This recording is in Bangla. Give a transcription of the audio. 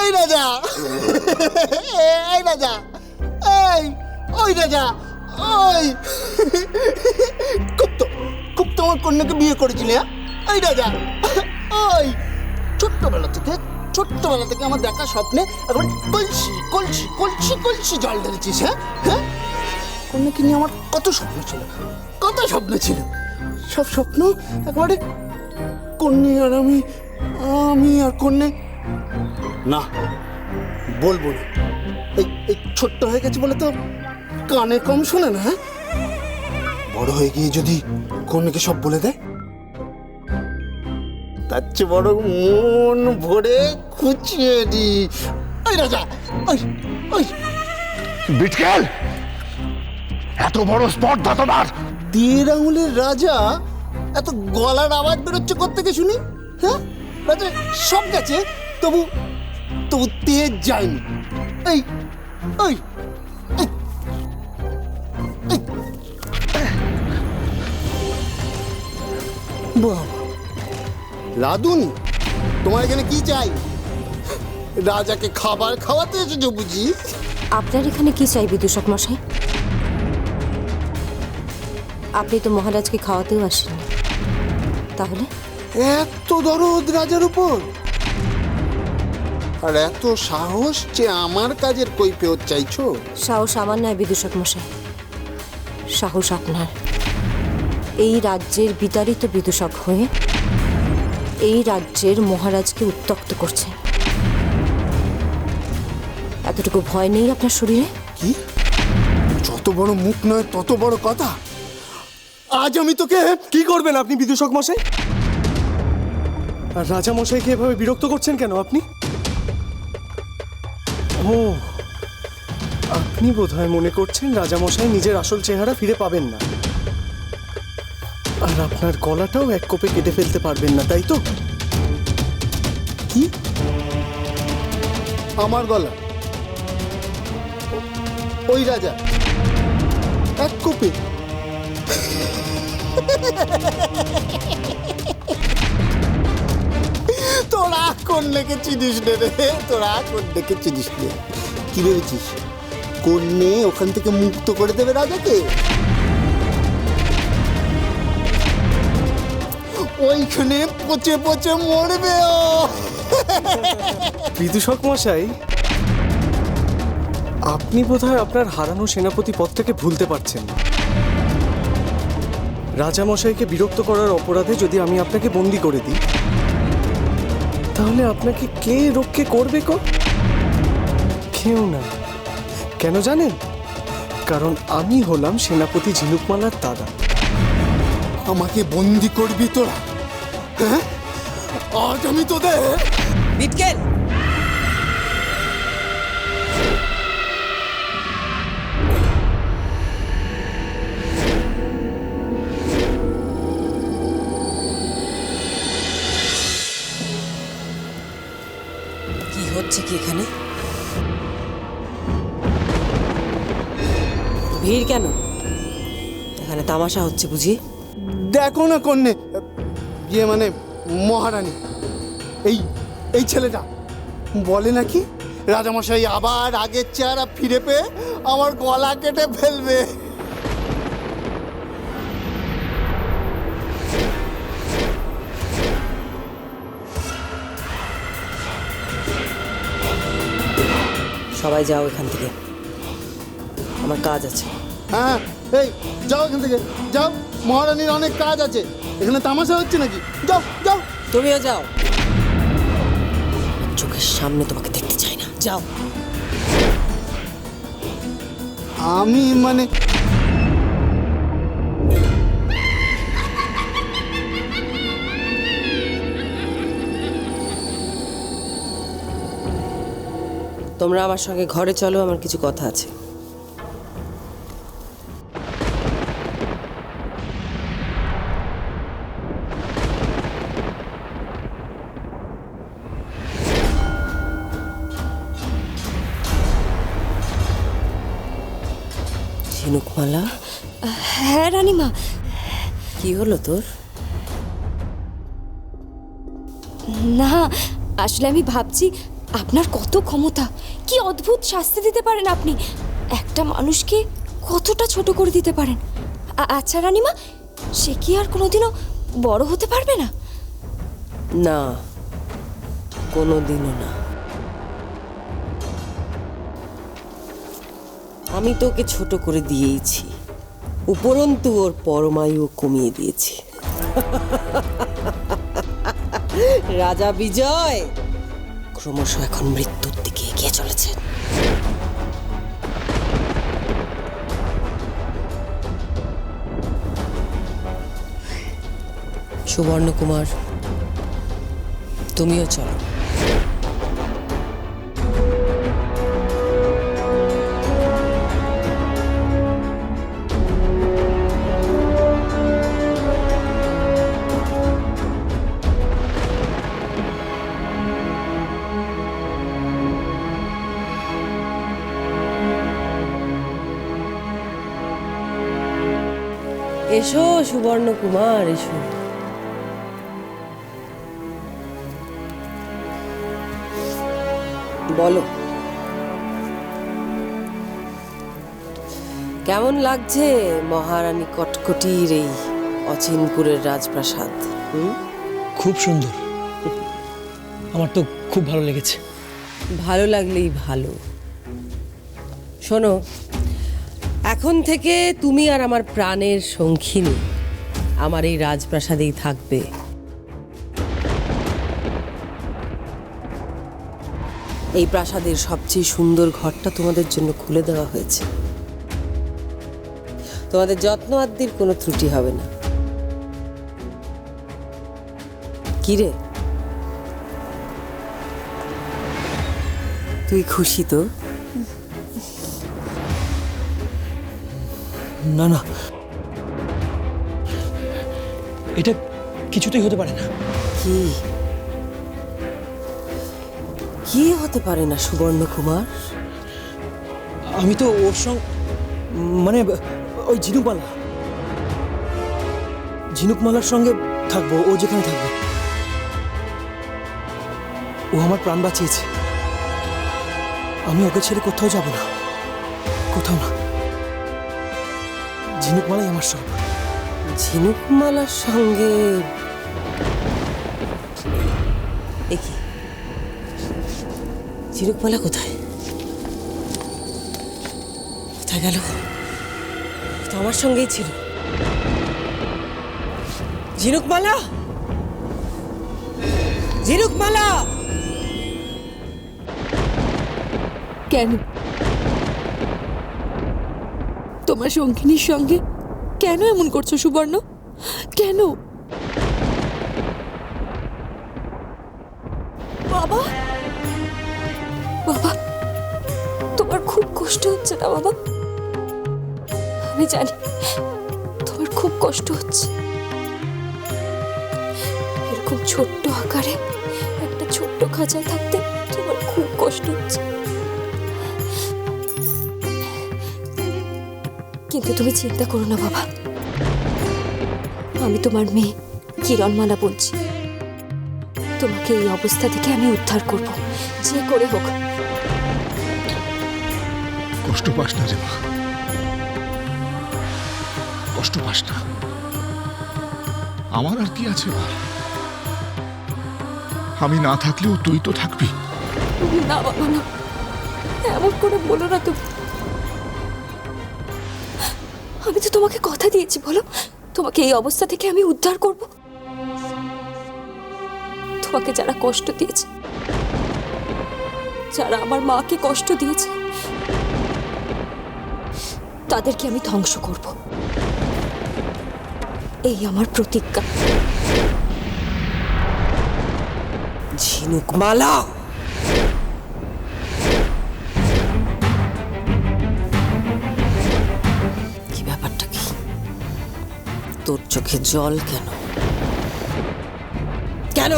এই রাজা, এই রাজা, এই ওই রাজা, ওই খুব তো আমার কন্যাকে বিয়ে করেছিলে, হ্যাঁ? এই রাজা, ওই ছোট্টবেলা থেকে আমার দেখা স্বপ্নে একবার কলসি কলসি কলসি কলসি জল ঢেলেছিস, হ্যাঁ হ্যাঁ। কন্যাকে নিয়ে আমার কত স্বপ্ন ছিল, সব স্বপ্ন একবারে কন্যা আর আমি আর কন্যা না, বলবো না। এই ছোট্ট হয়ে গেছে বলে তো কানে কম শোনে না, হ্যাঁ? বড় হয়ে গিয়ে যদি কন্যাকে সব বলে দেয়, তার চেয়ে বড় মন ভরে খুঁচিয়ে দি। ওই রাজা, ওই বিটকেল, এত বড় স্পর্ধা তোমার! 1.5 আঙুলের রাজা, এত গলার আওয়াজ বেরোচ্ছে কোত্থেকে শুনি, হ্যাঁ? রাজা সব গেছে, তবু তেজ যায়নি। এই ওই রাধুনি, তোমার এখানে কি চাই? রাজাকে খাবার খাওয়াতে এসেছো বুঝি? আপনার এখানে কি চাই বিদূষক মশাই? আপনি তো মহারাজকে খাওয়াতেও আসেন, তাহলে? এত দরদ রাজার উপর, আর এত সাহস যে আমার কাজের কৈফিয়ত চাইছো? সাহস আমার নয় বিদূষক মশাই, সাহস আপনার। এই রাজ্যের বিতাড়িত বিদূষক হয়ে এই রাজ্যের মহারাজকে উত্ত্যক্ত করছে, এতটুকু ভয় নেই আপনার শরীরে? কি? যত বড় মুখ নয় তত বড় কথা। আজ আমি তোকে কি করবেন আপনি বিদূষক মশাই? আর রাজা মশাইকে এভাবে বিরক্ত করছেন কেন আপনি? ও, আপনি বোধহয় মনে করছেন রাজা মশাই নিজের আসল চেহারা ফিরে পাবেন না, আর আপনার গলাটাও এক কোপে কেটে ফেলতে পারবেন না, তাই তো? কি? আমার গলা? ওই রাজা এক কোপে? তোরা কন্যাকে চিনিস নে রে, কি ভেবেছিস কন্যে ওখান থেকে মুক্ত করে দেবে রাজাকে? ওইখানে পচে পচে মরবে ও। বিদূষক মশাই, আপনি বোধহয় আপনার হারানো সেনাপতি পদটাকে ভুলতে পারছেন না। রাজা মশাইকে বিরক্ত করার অপরাধে যদি আমি আপনাকে বন্দি করে দিই, তাহলে আপনাকে কে রক্ষে করবে? কেউ না। কেন জানেন? কারণ আমি হলাম সেনাপতি ঝিনুকমালার দাদা। আমাকে বন্দি করবি তোরা, হ্যাঁ? আজ আমি তোদের বিটকেল, কি হচ্ছে কি এখানে? ভিড় কেন? এখানে তামাশা হচ্ছে বুঝি? দেখো না কন্যে, মানে মহারানী, এই ছেলেটা বলে নাকি রাজামশাই আবার আগের চেহারা ফিরে পেয়ে আমার গলা কেটে ফেলবে। সবাই যাও এখান থেকে, আমার কাজ আছে। হ্যাঁ, এই যাও এখান থেকে, যাও, মহারানীর অনেক কাজ আছে। এখানে তামাশা হচ্ছে নাকি? যাও যাও। তুমিও যাও, চোখের সামনে তোমাকে দেখতে চাই না, যাও। আমি মানে তোমরা আমার সঙ্গে ঘরে চলো, আমার কিছু কথা আছে। ঝিনুকমালা, হ্যাঁ রানীমা। কি হলো তোর? না, আসলে আমি ভাবছি আপনার কত ক্ষমতা, কি অদ্ভুত শাস্তি দিতে পারেন আপনি, একটা মানুষকে কতটা ছোট করে দিতে পারেন। আচ্ছা রানীমা, সে কি আর কোনোদিনও বড় হতে পারবে না? না, কোনোদিনও না। আমি তোকে ছোট করে দিয়েইছি, উপরন্তু ওর পরমায়ু কমিয়ে দিয়েছি। রাজা বিজয় ক্রমশ এখন মৃত্যুর দিকে এগিয়ে চলেছেন। সুবর্ণ কুমার, তুমিও চলো। এসো সুবর্ণ কুমার, এসো। বলো, কেমন লাগছে মহারানী কটকটির এই অচিনপুরের রাজপ্রাসাদ? খুব সুন্দর, আমার তো খুব ভালো লেগেছে। ভালো লাগলেই ভালো। শোনো, এখন থেকে তুমি আর আমার প্রাণের সঙ্গিনী আমার এই রাজপ্রাসাদেই থাকবে। এই প্রাসাদের সবচেয়ে সুন্দর ঘরটা তোমাদের জন্য খুলে দেওয়া হয়েছে। তোমাদের যত্ন আদ্যির কোনো ত্রুটি হবে না। কিরে, তুই খুশি তো? না না, এটা কিছুতেই হতে পারে না। কি কি হতে পারে না সুবর্ণ কুমার? আমি তো ওর সঙ্গে, মানে ওই ঝিনুকমালার সঙ্গে থাকবো, ও যেখানে থাকবে। ও আমার প্রাণ বাঁচিয়েছে, আমি ওকে ছেড়ে কোথাও যাব না, কোথাও না। ঝিনুকমালাই আমার সব। ঝিনুকমালার সঙ্গে একই ঝিনুকমালা কোথায় কোথায় গেল? তো আমার সঙ্গেই ছিল। ঝিনুকমালা, ঝিনুকমালা! কেন তোমার সঙ্গিনীর সঙ্গে কেন এমন করছো সুবর্ণ? কেন? বাবা, বাবা, তোমার খুব কষ্ট হচ্ছে না বাবা? আমি জানি তোমার খুব কষ্ট হচ্ছে। এরকম ছোট্ট আকারে একটা ছোট্ট খাঁচায় থাকতে তোমার খুব কষ্ট হচ্ছে, কিন্তু তুমি চিন্তা করো না বাবা। আমি তোমার মেয়ে কিরণমালা বলছি, তোমাকে এই অবস্থা থেকে আমি উদ্ধার করব, যে করে হোক। কষ্ট পাস না রে মা, কষ্ট পাস না। আমার আর কি আছে বল? আমি না থাকলেও তুই তো থাকবি। না বাবা না, এমন করে বলো না তুমি। আমি তো তোমাকে কথা দিয়েছি, বলো, তোমাকে এই অবস্থা থেকে আমি উদ্ধার করব। তোমাকে যারা কষ্ট দিয়েছে, যারা আমার মাকে কষ্ট দিয়েছে, তাদেরকে আমি ধ্বংস করব, এই আমার প্রতিজ্ঞা। ঝিনুকমালা, কি ব্যাপারটা? কি তোর চোখে জল কেন? কেন?